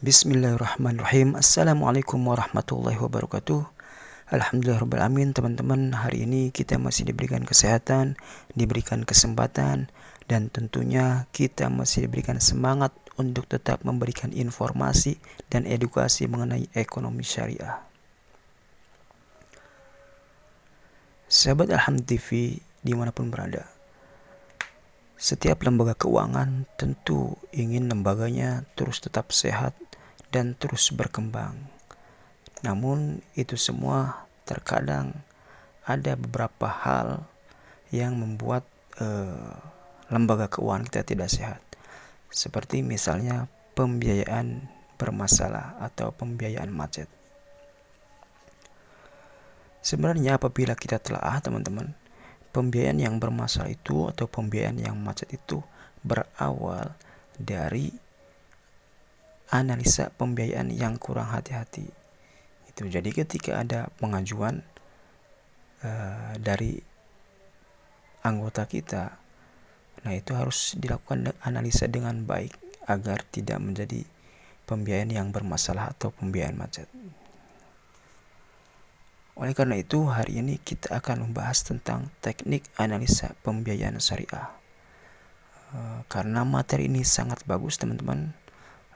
Bismillahirrahmanirrahim. Assalamualaikum warahmatullahi wabarakatuh. Alhamdulillahirrahmanirrahim. Teman-teman, hari ini kita masih diberikan kesehatan, diberikan kesempatan, dan tentunya kita masih diberikan semangat untuk tetap memberikan informasi dan edukasi mengenai ekonomi syariah. Sahabat Alham TV dimanapun berada, setiap lembaga keuangan tentu ingin lembaganya terus tetap sehat dan terus berkembang. Namun itu semua terkadang ada beberapa hal yang membuat lembaga keuangan kita tidak sehat. Seperti misalnya pembiayaan bermasalah atau pembiayaan macet. Sebenarnya apabila kita telah teman-teman, pembiayaan yang bermasalah itu atau pembiayaan yang macet itu berawal dari analisa pembiayaan yang kurang hati-hati. Itu jadi ketika ada pengajuan dari anggota kita, nah itu harus dilakukan analisa dengan baik agar tidak menjadi pembiayaan yang bermasalah atau pembiayaan macet. Oleh karena itu, hari ini kita akan membahas tentang teknik analisa pembiayaan syariah. Karena materi ini sangat bagus teman-teman,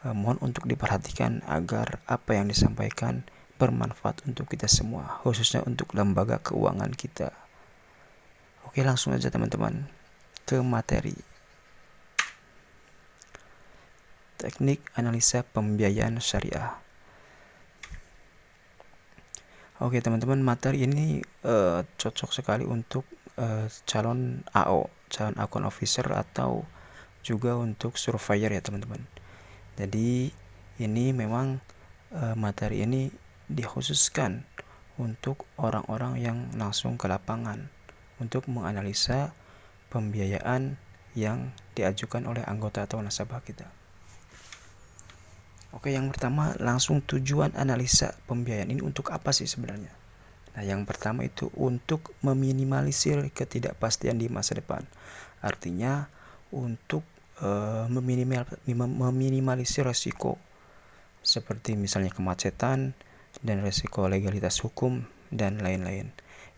mohon untuk diperhatikan agar apa yang disampaikan bermanfaat untuk kita semua, khususnya untuk lembaga keuangan kita. Oke, langsung aja teman-teman ke materi. Teknik analisa pembiayaan syariah. Oke teman-teman, materi ini cocok sekali untuk calon AO, calon account officer, atau juga untuk surveyor ya teman-teman. Jadi ini memang materi ini dikhususkan untuk orang-orang yang langsung ke lapangan untuk menganalisa pembiayaan yang diajukan oleh anggota atau nasabah kita. Oke, yang pertama langsung tujuan analisa pembiayaan ini untuk apa sih sebenarnya? Nah, yang pertama itu untuk meminimalisir ketidakpastian di masa depan. Artinya untuk meminimalisir resiko seperti misalnya kemacetan dan resiko legalitas hukum dan lain-lain.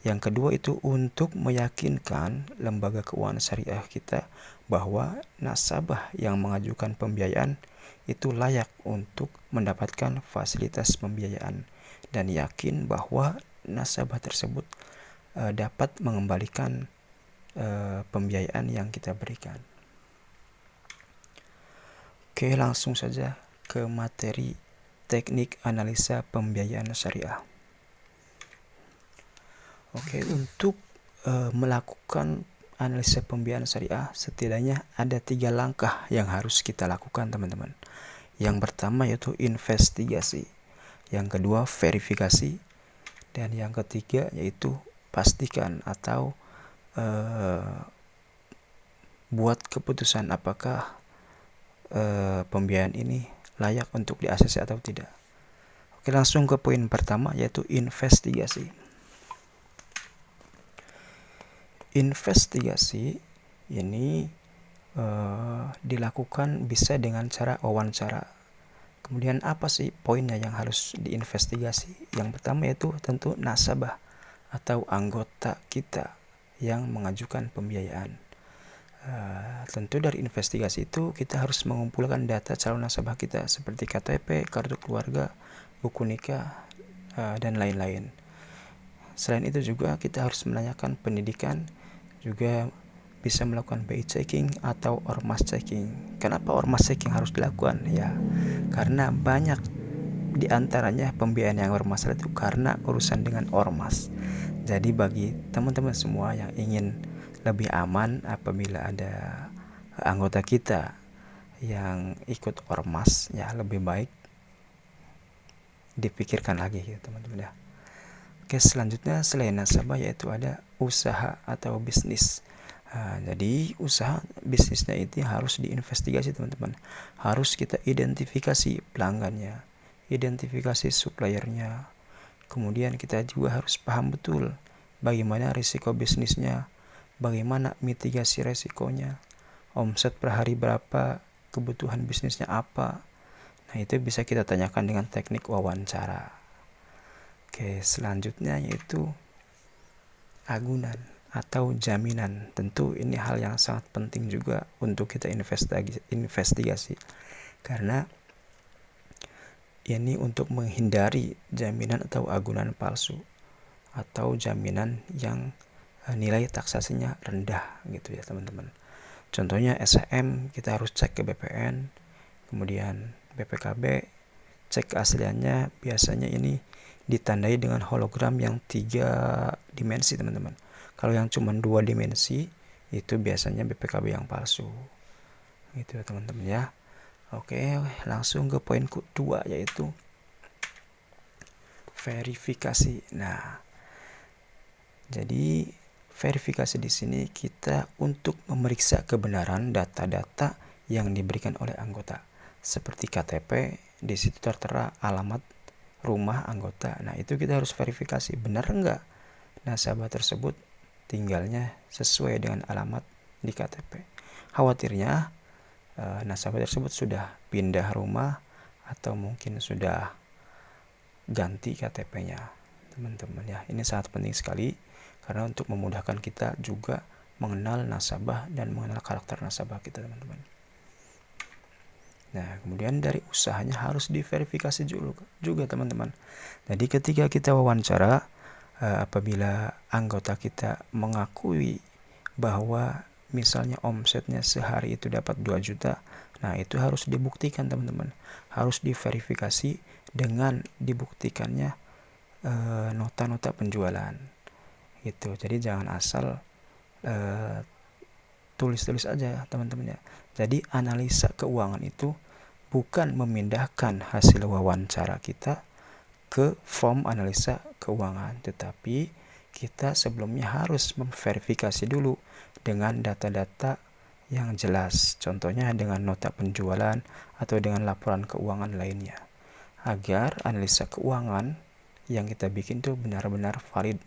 Yang kedua itu untuk meyakinkan lembaga keuangan syariah kita bahwa nasabah yang mengajukan pembiayaan itu layak untuk mendapatkan fasilitas pembiayaan dan yakin bahwa nasabah tersebut dapat mengembalikan pembiayaan yang kita berikan. Oke, langsung saja ke materi teknik analisa pembiayaan syariah. Oke, untuk melakukan analisa pembiayaan syariah setidaknya ada 3 langkah yang harus kita lakukan teman-teman. Yang pertama yaitu investigasi, yang kedua verifikasi, dan yang ketiga yaitu pastikan atau buat keputusan apakah pembiayaan ini layak untuk di-ACC atau tidak. Oke, langsung ke poin pertama yaitu investigasi. Investigasi ini dilakukan bisa dengan cara wawancara. Kemudian apa sih poinnya yang harus diinvestigasi? Yang pertama yaitu tentu nasabah atau anggota kita yang mengajukan pembiayaan. Tentu dari investigasi itu kita harus mengumpulkan data calon nasabah kita seperti KTP, kartu keluarga, buku nikah, dan lain-lain. Selain itu juga kita harus menanyakan pendidikan, juga bisa melakukan BI checking atau ormas checking. Kenapa ormas checking harus dilakukan? Ya, karena banyak di antaranya pembiayaan yang bermasalah itu karena urusan dengan ormas. Jadi bagi teman-teman semua yang ingin lebih aman apabila ada anggota kita yang ikut ormas, ya lebih baik dipikirkan lagi ya teman-teman ya. Oke, selanjutnya selain nasabah yaitu ada usaha atau bisnis. Jadi usaha bisnisnya itu harus diinvestigasi teman-teman. Harus kita identifikasi pelanggannya, identifikasi suppliernya. Kemudian kita juga harus paham betul bagaimana risiko bisnisnya, bagaimana mitigasi resikonya, omset per hari berapa, kebutuhan bisnisnya apa. Nah, itu bisa kita tanyakan dengan teknik wawancara. Oke, selanjutnya yaitu agunan atau jaminan. Tentu ini hal yang sangat penting juga untuk kita investigasi. Karena ini untuk menghindari jaminan atau agunan palsu atau jaminan yang nilai taksasinya rendah gitu ya teman-teman. Contohnya SHM kita harus cek ke BPN, kemudian BPKB cek keasliannya, biasanya ini ditandai dengan hologram yang 3 dimensi teman-teman. Kalau yang cuma 2 dimensi itu biasanya BPKB yang palsu gitu ya teman-teman ya. Oke, langsung ke poin kedua yaitu verifikasi. Nah, jadi verifikasi di sini kita untuk memeriksa kebenaran data-data yang diberikan oleh anggota. Seperti KTP, di situ tertera alamat rumah anggota. Nah, itu kita harus verifikasi benar enggak nasabah tersebut tinggalnya sesuai dengan alamat di KTP. Khawatirnya nasabah tersebut sudah pindah rumah atau mungkin sudah ganti KTP-nya, teman-teman ya. Ini sangat penting sekali karena untuk memudahkan kita juga mengenal nasabah dan mengenal karakter nasabah kita, teman-teman. Nah, kemudian dari usahanya harus diverifikasi juga teman-teman. Jadi ketika kita wawancara, apabila anggota kita mengakui bahwa misalnya omsetnya sehari itu dapat 2 juta, nah itu harus dibuktikan teman-teman. Harus diverifikasi dengan dibuktikannya nota-nota penjualan gitu. Jadi jangan asal tulis-tulis aja teman-teman ya. Jadi analisa keuangan itu bukan memindahkan hasil wawancara kita ke form analisa keuangan, tetapi kita sebelumnya harus memverifikasi dulu dengan data-data yang jelas, contohnya dengan nota penjualan atau dengan laporan keuangan lainnya, agar analisa keuangan yang kita bikin itu benar-benar valid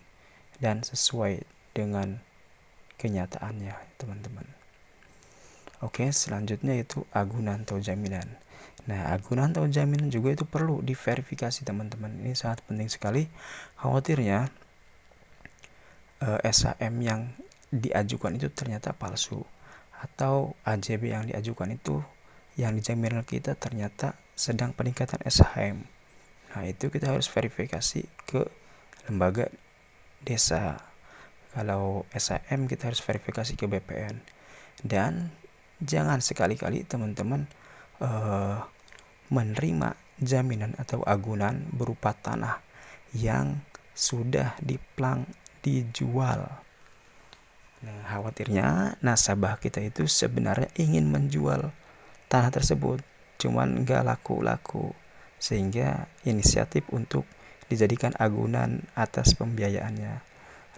dan sesuai dengan kenyataannya, teman-teman. Oke, selanjutnya itu agunan atau jaminan. Nah, agunan atau jaminan juga itu perlu diverifikasi, teman-teman. Ini sangat penting sekali. Khawatirnya SHM yang diajukan itu ternyata palsu, atau AJB yang diajukan itu yang dijamin kita ternyata sedang peningkatan SHM. Nah, itu kita harus verifikasi ke lembaga desa. Kalau SHM kita harus verifikasi ke BPN. Dan jangan sekali-kali teman-teman menerima jaminan atau agunan berupa tanah yang sudah diplang dijual. Nah, khawatirnya nasabah kita itu sebenarnya ingin menjual tanah tersebut, cuman nggak laku-laku, sehingga inisiatif untuk dijadikan agunan atas pembiayaannya.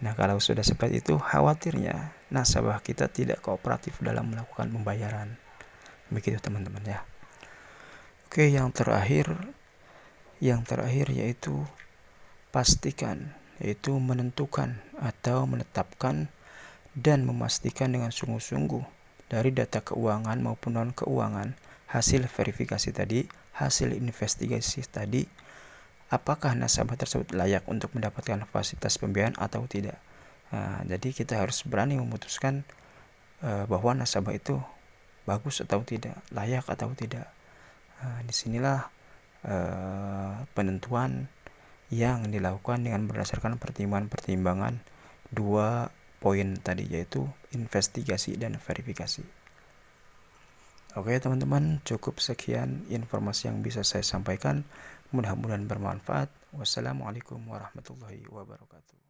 Nah, kalau sudah seperti itu, khawatirnya nasabah kita tidak kooperatif dalam melakukan pembayaran. Begitu teman-teman ya. Oke, yang terakhir yaitu pastikan, yaitu menentukan atau menetapkan dan memastikan dengan sungguh-sungguh dari data keuangan maupun non keuangan, hasil verifikasi tadi, hasil investigasi tadi, apakah nasabah tersebut layak untuk mendapatkan fasilitas pembiayaan atau tidak. Nah, jadi kita harus berani memutuskan bahwa nasabah itu bagus atau tidak, layak atau tidak. Nah, disinilah penentuan yang dilakukan dengan berdasarkan pertimbangan-pertimbangan 2 poin tadi, yaitu investigasi dan verifikasi. Oke teman-teman, cukup sekian informasi yang bisa saya sampaikan. Mudah-mudahan bermanfaat. Wassalamualaikum warahmatullahi wabarakatuh.